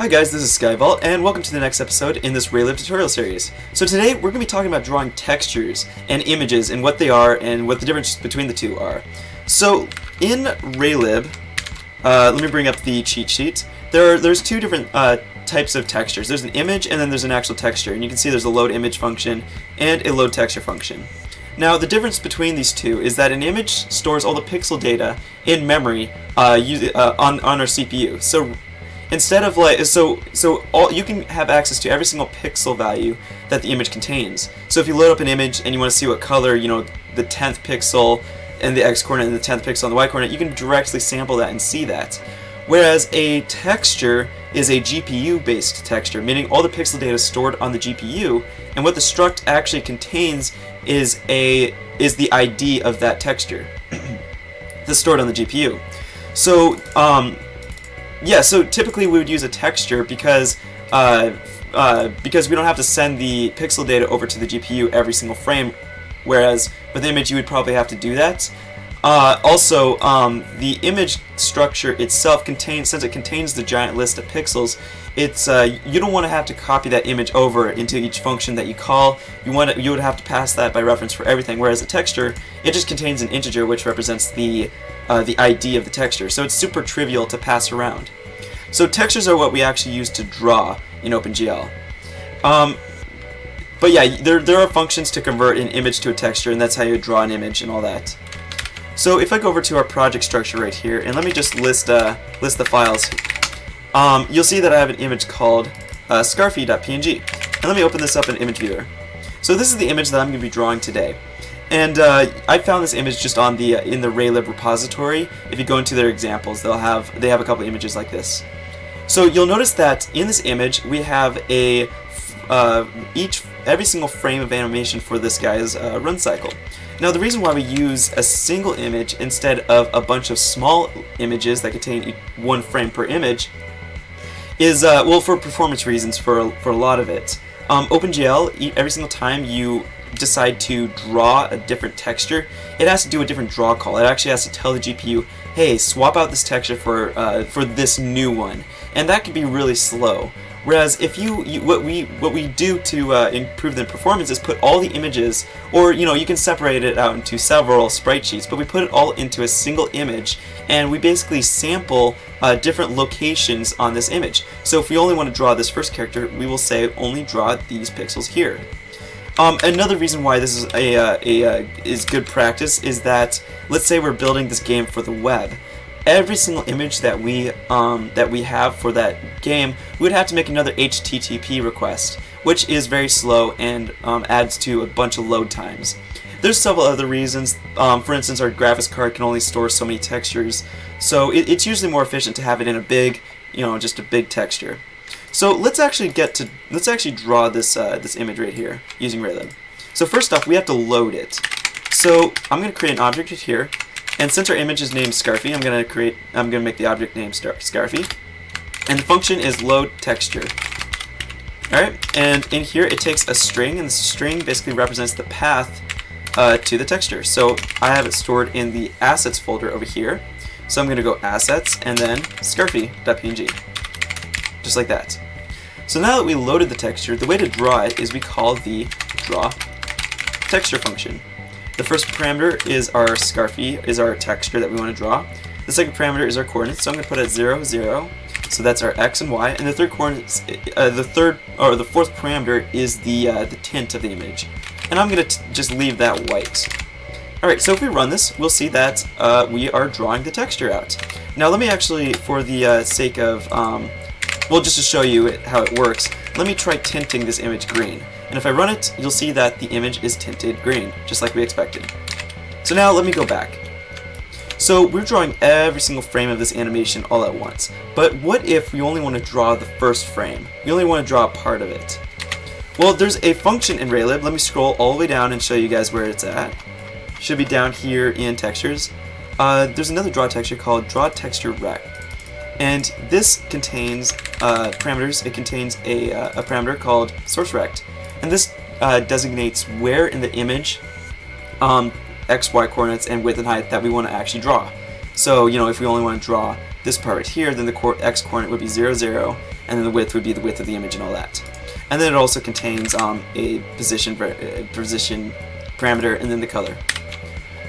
Hi guys, this is SkyVault, and welcome to the next episode in this Raylib tutorial series. So today we're going to be talking about drawing textures and images and what they are and what the difference between the two are. So in Raylib, let me bring up the cheat sheet. There's two different types of textures. There's an image and then there's an actual texture, and you can see there's a load image function and a load texture function. Now the difference between these two is that an image stores all the pixel data in memory on our CPU. So instead of you can have access to every single pixel value that the image contains. So if you load up an image and you want to see what color, the 10th pixel and the x coordinate and the 10th pixel and the y coordinate, you can directly sample that and see that. Whereas a texture is a GPU based texture, meaning all the pixel data is stored on the GPU, and what the struct actually contains is the ID of that texture that's stored on the GPU. So so typically we would use a texture because we don't have to send the pixel data over to the GPU every single frame, whereas with image you would probably have to do that. The image structure itself since it contains the giant list of pixels, you don't want to have to copy that image over into each function that you call. You would have to pass that by reference for everything, whereas a texture, it just contains an integer which represents the ID of the texture, so it's super trivial to pass around. So textures are what we actually use to draw in OpenGL. But yeah, there are functions to convert an image to a texture, and that's how you draw an image and all that. So if I go over to our project structure right here, and let me just list the files, you'll see that I have an image called scarfy.png. And let me open this up in Image Viewer. So this is the image that I'm going to be drawing today. And I found this image just on in the Raylib repository. If you go into their examples, they have a couple images like this. So you'll notice that in this image we have every single frame of animation for this guy's run cycle. Now the reason why we use a single image instead of a bunch of small images that contain one frame per image is for performance reasons for a lot of it. OpenGL, every single time you decide to draw a different texture, it has to do a different draw call. It actually has to tell the GPU, hey, swap out this texture for this new one, and that can be really slow. Whereas if what we do to improve the performance is put all the images, or you can separate it out into several sprite sheets, but we put it all into a single image, and we basically sample different locations on this image. So if we only want to draw this first character, we will say only draw these pixels here. Another reason why this is good practice is that, let's say we're building this game for the web. Every single image that we have for that game, we would have to make another HTTP request, which is very slow and adds to a bunch of load times. There's several other reasons. For instance, our graphics card can only store so many textures, so it's usually more efficient to have it in a big, just a big texture. So let's actually draw this image right here using Raylib. So first off, we have to load it. So I'm going to create an object right here. And since our image is named Scarfy, I'm gonna make the object name Scarfy, and the function is load texture. All right, and in here it takes a string, and the string basically represents the path to the texture. So I have it stored in the assets folder over here. So I'm gonna go assets and then scarfy.png, just like that. So now that we loaded the texture, the way to draw it is we call the draw texture function. The first parameter is our Scarfy, is our texture that we want to draw. The second parameter is our coordinates, so I'm going to put it at 0, 0. So that's our x and y. And the third coordinates, the fourth parameter is the tint of the image. And I'm going to just leave that white. All right, so if we run this, we'll see that we are drawing the texture out. Now let me actually, for the sake of, just to show you how it works, let me try tinting this image green. And if I run it, you'll see that the image is tinted green, just like we expected. So now let me go back. So we're drawing every single frame of this animation all at once. But what if we only want to draw the first frame? We only want to draw a part of it. Well, there's a function in Raylib. Let me scroll all the way down and show you guys where it's at. Should be down here in textures. There's another draw texture called draw texture rect. And this contains parameters. It contains a parameter called source rect. And this designates where in the image, x, y coordinates, and width and height that we want to actually draw. So, you know, if we only want to draw this part right here, then the x-coordinate would be 0, 0, and then the width would be the width of the image and all that. And then it also contains a position parameter and then the color.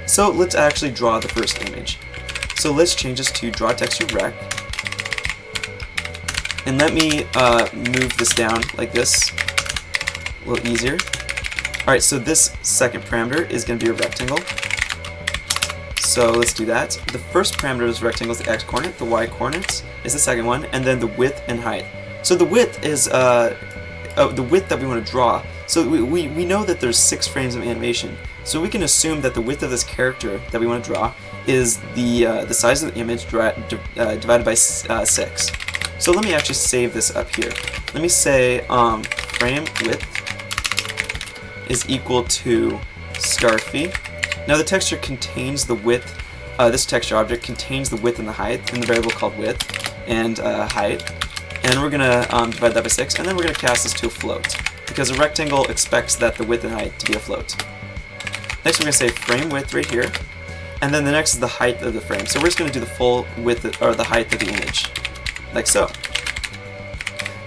So let's actually draw the first image. So let's change this to draw texture rect. And let me move this down like this, a little easier. Alright, so this second parameter is going to be a rectangle. So let's do that. The first parameter of this rectangle is the x-coordinate, the y-coordinate is the second one, and then the width and height. So the width is the width that we want to draw. So we know that there's 6 frames of animation. So we can assume that the width of this character that we want to draw is the size of the image divided by 6. So let me actually save this up here. Let me say frame width is equal to scarfy. Now the texture contains the width, this texture object contains the width and the height in the variable called width and height. And we're going to divide that by 6, and then we're going to cast this to a float, because a rectangle expects that the width and height to be a float. Next we're going to say frame width right here, and then the next is the height of the frame. So we're just going to do the full width, or the height of the image, like so.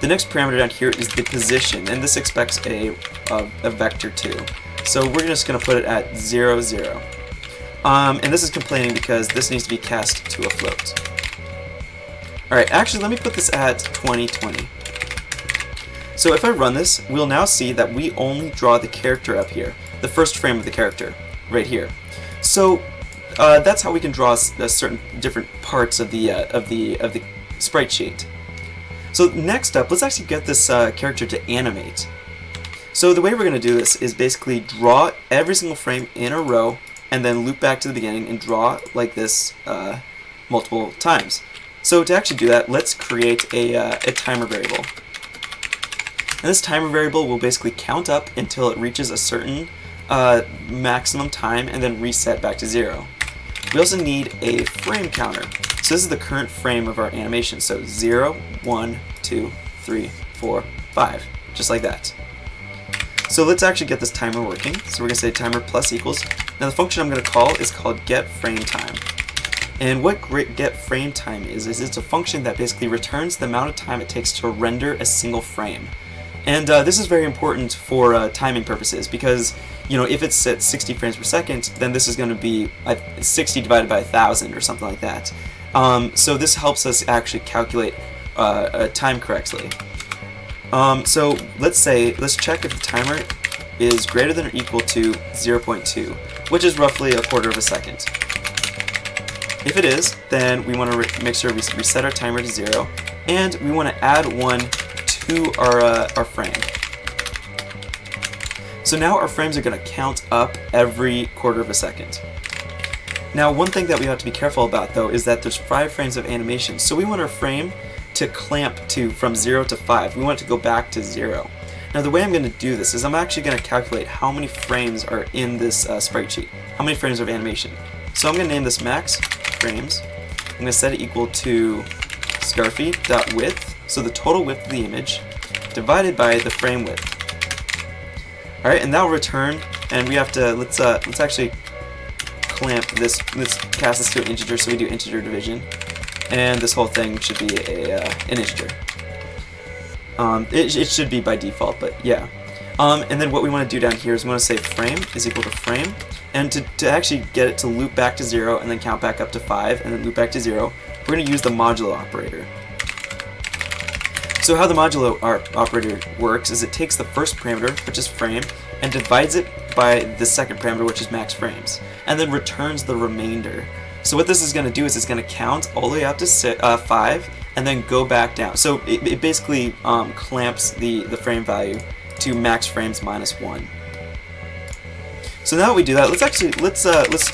The next parameter down here is the position, and this expects a vector too. So we're just going to put it at 0, 0. And this is complaining because this needs to be cast to a float. Alright, actually let me put this at 20, 20. So if I run this, we'll now see that we only draw the character up here, the first frame of the character, right here. So that's how we can draw certain different parts of the sprite sheet. So next up, let's actually get this character to animate. So the way we're going to do this is basically draw every single frame in a row, and then loop back to the beginning and draw like this multiple times. So to actually do that, let's create a timer variable. And this timer variable will basically count up until it reaches a certain maximum time and then reset back to 0. We also need a frame counter. So this is the current frame of our animation. So 0, 1, 2, 3, 4, 5, just like that. So let's actually get this timer working. So we're going to say timer plus equals. Now the function I'm going to call is called getFrameTime. And what getFrameTime is it's a function that basically returns the amount of time it takes to render a single frame. And this is very important for timing purposes, because you know, if it's at 60 frames per second, then this is going to be 60 divided by 1,000 or something like that. So this helps us actually calculate time correctly. So let's check if the timer is greater than or equal to 0.2, which is roughly a quarter of a second. If it is, then we want to make sure we reset our timer to 0, and we want to add 1 to our frame. So now our frames are going to count up every quarter of a second. Now one thing that we have to be careful about though is that there's 5 frames of animation, so we want our frame to clamp to from 0 to 5. We want it to go back to 0. Now the way I'm going to do this is I'm actually going to calculate how many frames are in this sprite sheet, how many frames of animation. So I'm going to name this max frames. I'm going to set it equal to scarfy.width, so the total width of the image, divided by the frame width. Alright, and that will return, and we have to, let's actually clamp this, let's cast this to an integer, so we do integer division, and this whole thing should be an integer. It should be by default, but yeah. And then what we want to do down here is we want to say frame is equal to frame, and to actually get it to loop back to 0 and then count back up to 5 and then loop back to 0, we're going to use the modulo operator. So how the modulo operator works is it takes the first parameter, which is frame, and divides it by the second parameter, which is max frames, and then returns the remainder. So what this is going to do is it's going to count all the way up to 5 and then go back down. So it basically clamps the frame value to max frames minus 1. So now that we do that, let's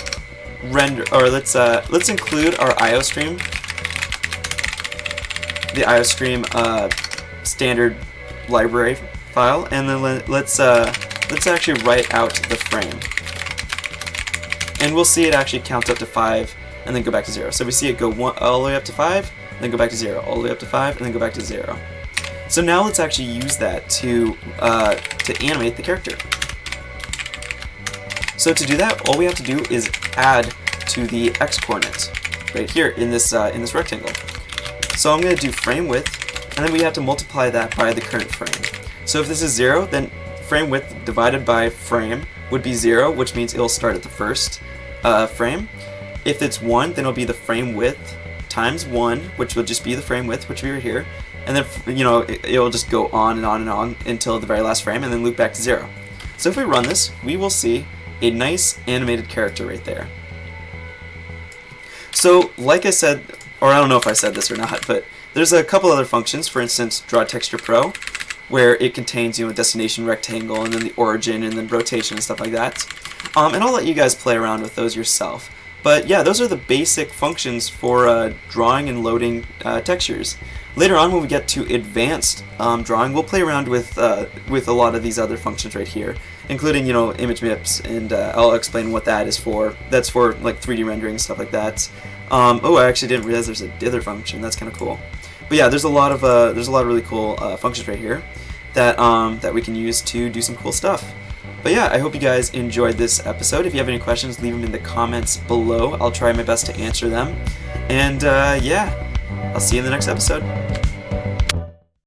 render, or let's include our IO stream, the IO stream standard library file, and then let's actually write out the frame, and we'll see it actually count up to 5 and then go back to 0. So we see it go all the way up to 5, and then go back to 0, all the way up to 5, and then go back to 0. So now let's actually use that to animate the character. So to do that, all we have to do is add to the x-coordinate. right here in this rectangle. So I'm going to do frame width, and then we have to multiply that by the current frame. So if this is 0, then frame width divided by frame would be 0, which means it'll start at the first frame. If it's 1, then it'll be the frame width times 1, which will just be the frame width, which will be right here. And then, it'll just go on and on and on until the very last frame, and then loop back to 0. So if we run this, we will see a nice animated character right there. So, like I said, or I don't know if I said this or not, but there's a couple other functions. For instance, Draw Texture Pro, where it contains, a destination rectangle, and then the origin, and then rotation, and stuff like that. And I'll let you guys play around with those yourself. But yeah, those are the basic functions for drawing and loading textures. Later on, when we get to advanced drawing, we'll play around with a lot of these other functions right here, including image MIPS, and I'll explain what that is for. That's for like 3D rendering and stuff like that. Oh, I actually didn't realize there's a dither function. That's kind of cool. But yeah, there's a lot of really cool functions right here that we can use to do some cool stuff. But yeah, I hope you guys enjoyed this episode. If you have any questions, leave them in the comments below. I'll try my best to answer them. And yeah, I'll see you in the next episode.